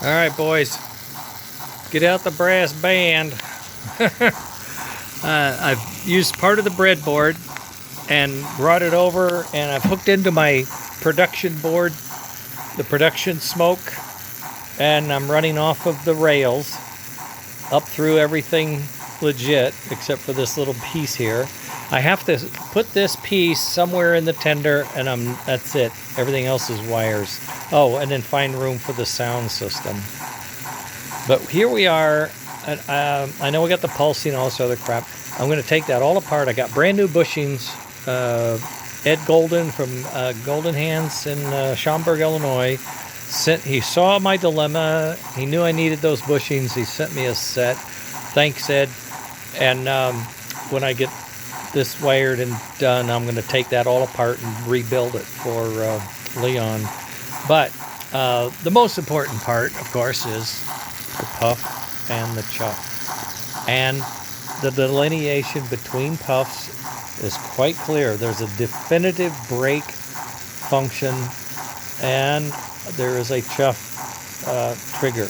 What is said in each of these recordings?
All right, boys, get out the brass band. I've used part of the breadboard and brought it over, and I've hooked into my production board, the production smoke, and I'm running off of the rails up through everything legit except for this little piece here. I have to put this piece somewhere in the tender, and that's it. Everything else is wires. Oh, and then find room for the sound system. But here we are. I know we got the pulsing and all this other crap. I'm going to take that all apart. I got brand new bushings. Ed Golden from Golden Hands in Schaumburg, Illinois. He saw my dilemma. He knew I needed those bushings. He sent me a set. Thanks, Ed. And when I get this wired and done, I'm going to take that all apart and rebuild it for Leon. But the most important part, of course, is the puff and the chuff. And the delineation between puffs is quite clear. There's a definitive break function, and there is a chuff trigger.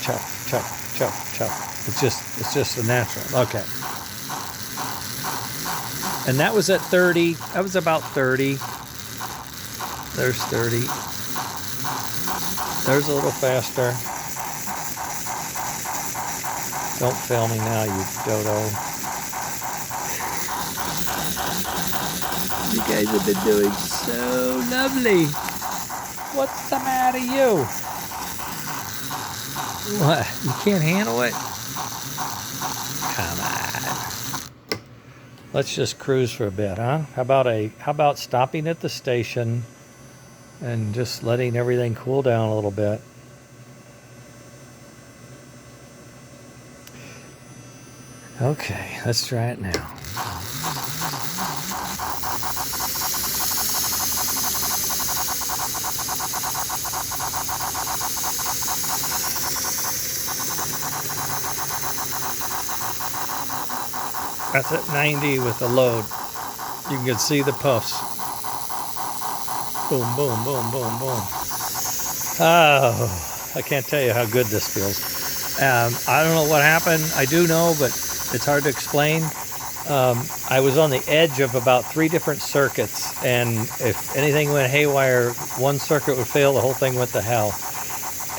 Chuff, chuff, chuff, chuff. It's just a natural. Okay. And that was at 30. That was about 30. There's 30. There's a little faster. Don't fail me now, you dodo. You guys have been doing so lovely. What's the matter, you? What? You can't handle it? Come on. Let's just cruise for a bit, huh? How about stopping at the station and just letting everything cool down a little bit? Okay, let's try it now. That's at 90 with the load. You can see the puffs. Boom, boom, boom, boom, boom. Oh, I can't tell you how good this feels. I don't know what happened. I do know, but it's hard to explain. I was on the edge of about 3 different circuits, and if anything went haywire, one circuit would fail, the whole thing went to hell.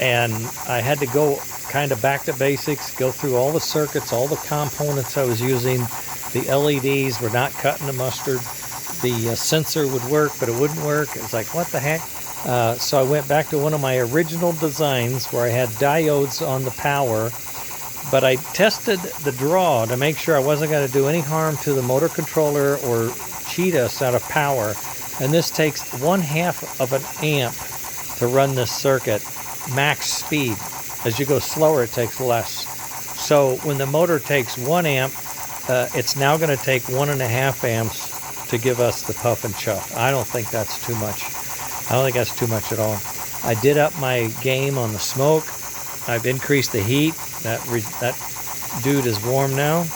And I had to go kind of back to basics, go through all the circuits, all the components I was using. The LEDs were not cutting the mustard. The sensor would work, but it wouldn't work. It was like, what the heck? So I went back to one of my original designs where I had diodes on the power, but I tested the draw to make sure I wasn't going to do any harm to the motor controller or cheat us out of power. And this takes 1/2 of an amp to run this circuit, max speed. As you go slower, it takes less. So when the motor takes 1 amp, it's now going to take 1.5 amps to give us the puff and chuff. I don't think that's too much. I don't think that's too much at all. I did up my game on the smoke. I've increased the heat. That dude is warm now.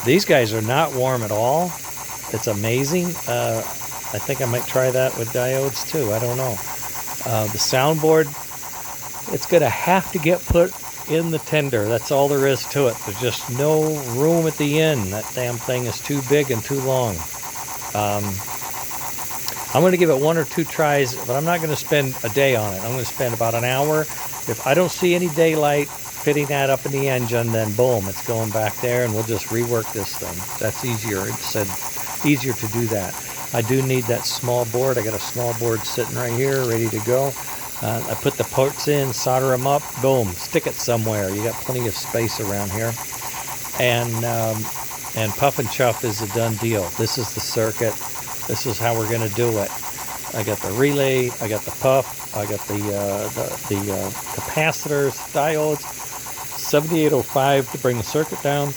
These guys are not warm at all. It's amazing. I think I might try that with diodes too. I don't know. The soundboard, it's going to have to get put in the tender. That's all there is to it. There's just no room at the end. That damn thing is too big and too long. I'm going to give it 1 or 2 tries, but I'm not going to spend a day on it. I'm going to spend about an hour. If I don't see any daylight fitting that up in the engine, then boom, it's going back there, and we'll just rework this thing. That's easier. It's easier to do that. I do need that small board. I got a small board sitting right here, ready to go. I put the parts in, solder them up, boom, stick it somewhere. You got plenty of space around here. And puff and chuff is a done deal. This is the circuit. This is how we're going to do it. I got the relay, I got the puff, I got the capacitors, diodes, 7805 to bring the circuit down.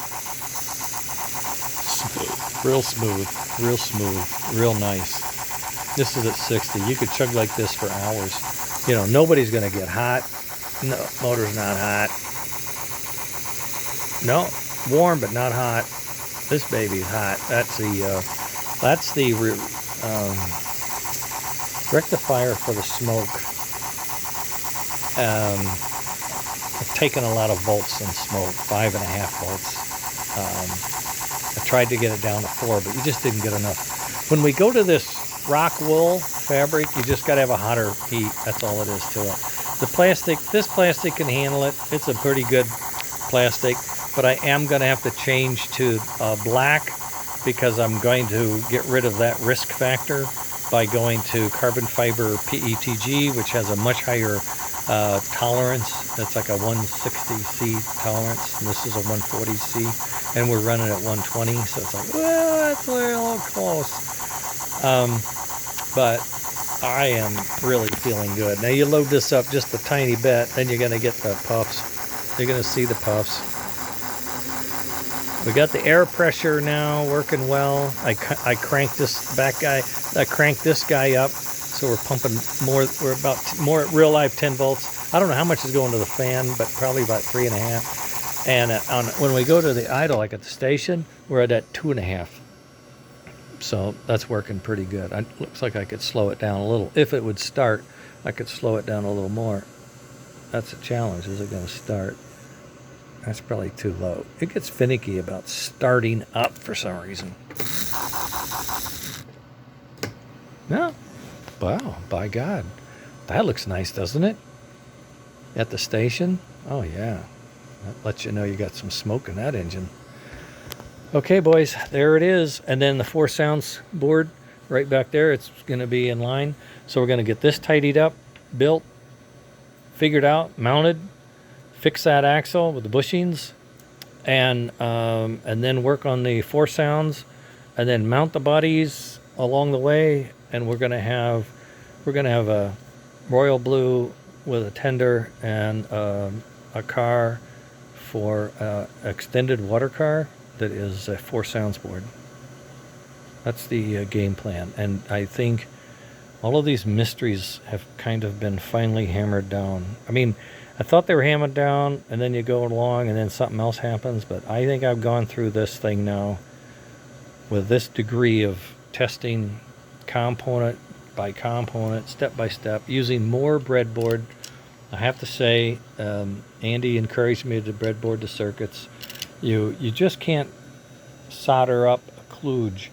Real smooth, real smooth, real nice. This is at 60. You could chug like this for hours. You know, nobody's going to get hot. No, motor's not hot. No, warm but not hot. This baby's hot. That's the rectifier for the smoke. I've taken a lot of volts in smoke, 5.5 volts. I tried to get it down to 4, but you just didn't get enough. When we go to this rock wool fabric, you just got to have a hotter heat. That's all it is to it. The plastic, this plastic can handle it. It's a pretty good plastic, but I am going to have to change to black because I'm going to get rid of that risk factor by going to carbon fiber PETG, which has a much higher tolerance. It's like a 160C tolerance, and this is a 140C, and we're running at 120, so it's like, well, that's a little close. But I am really feeling good. Now you load this up just a tiny bit, then you're going to get the puffs. You're going to see the puffs. We got the air pressure now working well. I cranked this back guy. I cranked this guy up, so we're pumping more. We're about more at real life 10 volts. I don't know how much is going to the fan, but probably about 3.5. And when we go to the idle, like at the station, we're at that 2.5. So that's working pretty good. Looks like I could slow it down a little. If it would start, I could slow it down a little more. That's a challenge. Is it going to start? That's probably too low. It gets finicky about starting up for some reason. No. Wow, by God. That looks nice, doesn't it? At the station? Oh, yeah. That lets you know you got some smoke in that engine. Okay, boys, there it is. And then the 4 sounds board right back there, it's going to be in line. So we're going to get this tidied up, built, figured out, mounted, fix that axle with the bushings, and then work on the 4 sounds, and then mount the bodies along the way. And we're gonna have a royal blue with a tender and a car for extended water car that is a 4 sounds board. That's the game plan, and I think all of these mysteries have kind of been finally hammered down. I mean, I thought they were hammered down, and then you go along, and then something else happens. But I think I've gone through this thing now with this degree of testing component by component, step by step, using more breadboard. I have to say, Andy encouraged me to breadboard the circuits. You just can't solder up a kludge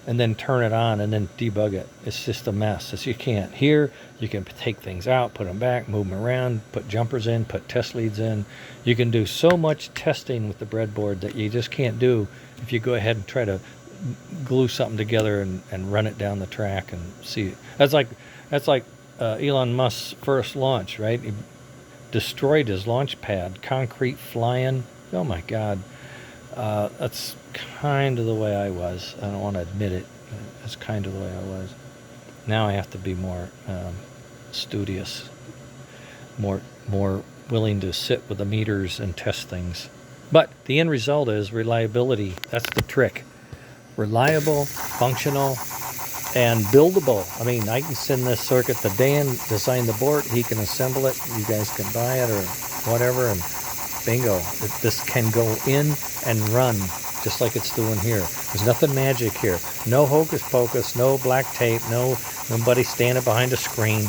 and then turn it on and then debug it. It's just a mess. You can't. Here, you can take things out, put them back, move them around, put jumpers in, put test leads in. You can do so much testing with the breadboard that you just can't do if you go ahead and try to glue something together and run it down the track and see. That's like Elon Musk's first launch, right? He destroyed his launch pad, concrete flying. Oh my God. That's kind of the way I was. I don't want to admit it. That's kind of the way I was. Now I have to be more studious, more willing to sit with the meters and test things. But the end result is reliability. That's the trick. Reliable, functional, and buildable. I mean, I can send this circuit to Dan, design the board. He can assemble it. You guys can buy it or whatever, and bingo. This can go in and run just like it's doing here. There's nothing magic here. No hocus pocus, no black tape, nobody standing behind a screen.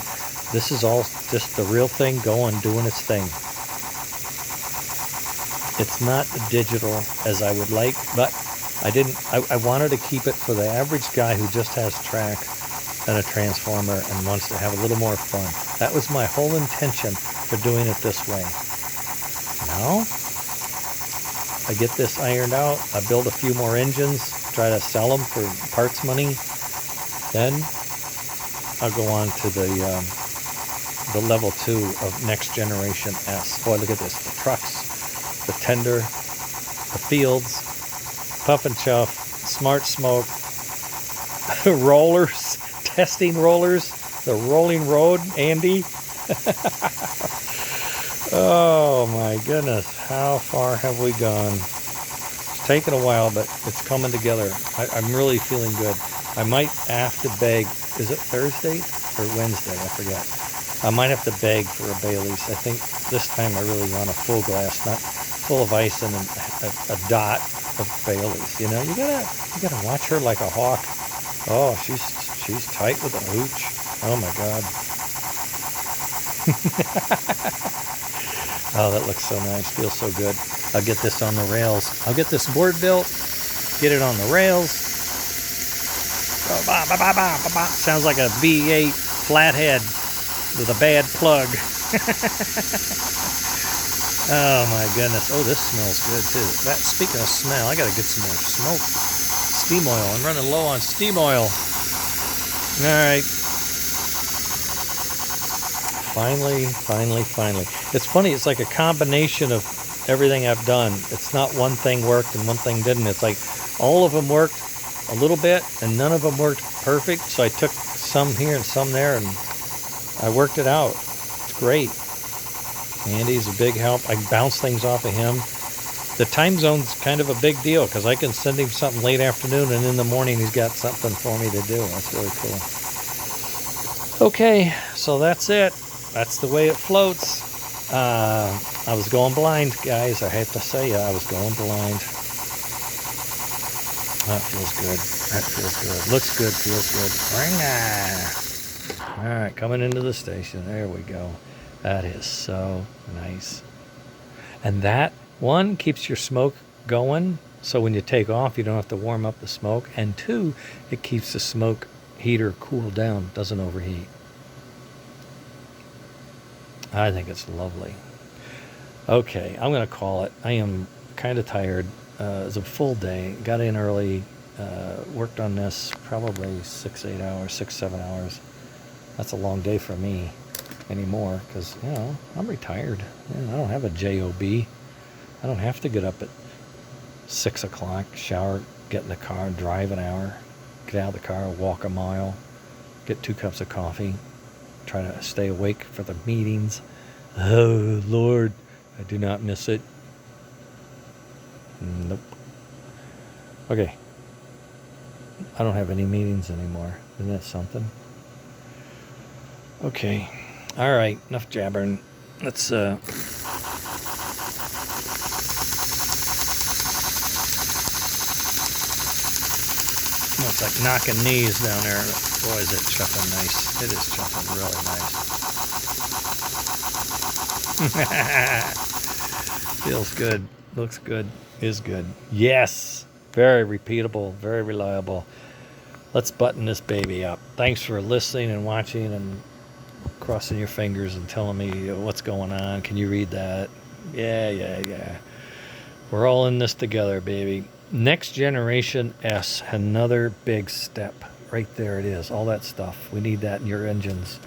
This is all just the real thing going, doing its thing. It's not digital as I would like, but I wanted to keep it for the average guy who just has track and a transformer and wants to have a little more fun. That was my whole intention for doing it this way. Now, I get this ironed out, I build a few more engines, try to sell them for parts money, then I'll go on to the level 2 of next generation S. Boy, look at this, the trucks, the tender, the fields, puff and chuff, smart smoke, rollers, testing rollers, the rolling road, Andy. Oh my goodness, how far have we gone? It's taken a while, but it's coming together. I'm really feeling good. I might have to beg, is it Thursday or Wednesday? I forget. I might have to beg for a Bailey's. I think this time I really want a full glass, not full of ice and a dot of Bailey's. You know, you gotta watch her like a hawk. Oh, she's tight with a hooch. Oh my God. Oh, that looks so nice. Feels so good. I'll get this on the rails. I'll get this board built, get it on the rails. Sounds like a V8 flathead with a bad plug. Oh my goodness. Oh, this smells good too. Speaking of smell, I gotta get some more smoke. Steam oil. I'm running low on steam oil. All right. Finally. It's funny. It's like a combination of everything I've done. It's not one thing worked and one thing didn't. It's like all of them worked a little bit and none of them worked perfect. So I took some here and some there and I worked it out. It's great. Andy's a big help. I bounce things off of him. The time zone's kind of a big deal because I can send him something late afternoon and in the morning he's got something for me to do. That's really cool. Okay, so that's it. That's the way it floats. I was going blind, guys. I hate to say I was going blind. That feels good. That feels good. Looks good, feels good. All right, coming into the station. There we go. That is so nice. And that one keeps your smoke going, so when you take off you don't have to warm up the smoke, and two, it keeps the smoke heater cool down, doesn't overheat. I think it's lovely. Okay, I'm gonna call it. I am kind of tired. It was a full day. Got in early, worked on this probably 6-7 hours. That's a long day for me anymore because, you know, I'm retired. I don't have a job. I don't have to get up at 6 o'clock, shower, get in the car, drive an hour, get out of the car, walk a mile, get 2 cups of coffee, try to stay awake for the meetings. Oh, Lord, I do not miss it. Nope. Okay. I don't have any meetings anymore. Isn't that something? Okay. All right. Enough jabbering. Let's, well, it's like knocking knees down there. Boy, is it chuffing nice. It is chuffing really nice. Feels good. Looks good. Is good. Yes. Very repeatable. Very reliable. Let's button this baby up. Thanks for listening and watching and crossing your fingers and telling me what's going on. Can you read that? Yeah. We're all in this together, baby. Next Generation S, another big step. Right there it is. All that stuff. We need that in your engines.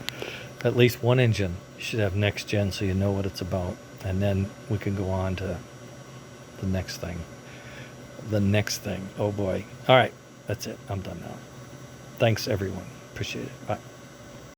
At least one engine. You should have next gen so you know what it's about. And then we can go on to the next thing. Oh boy. All right. That's it. I'm done now. Thanks, everyone. Appreciate it. Bye.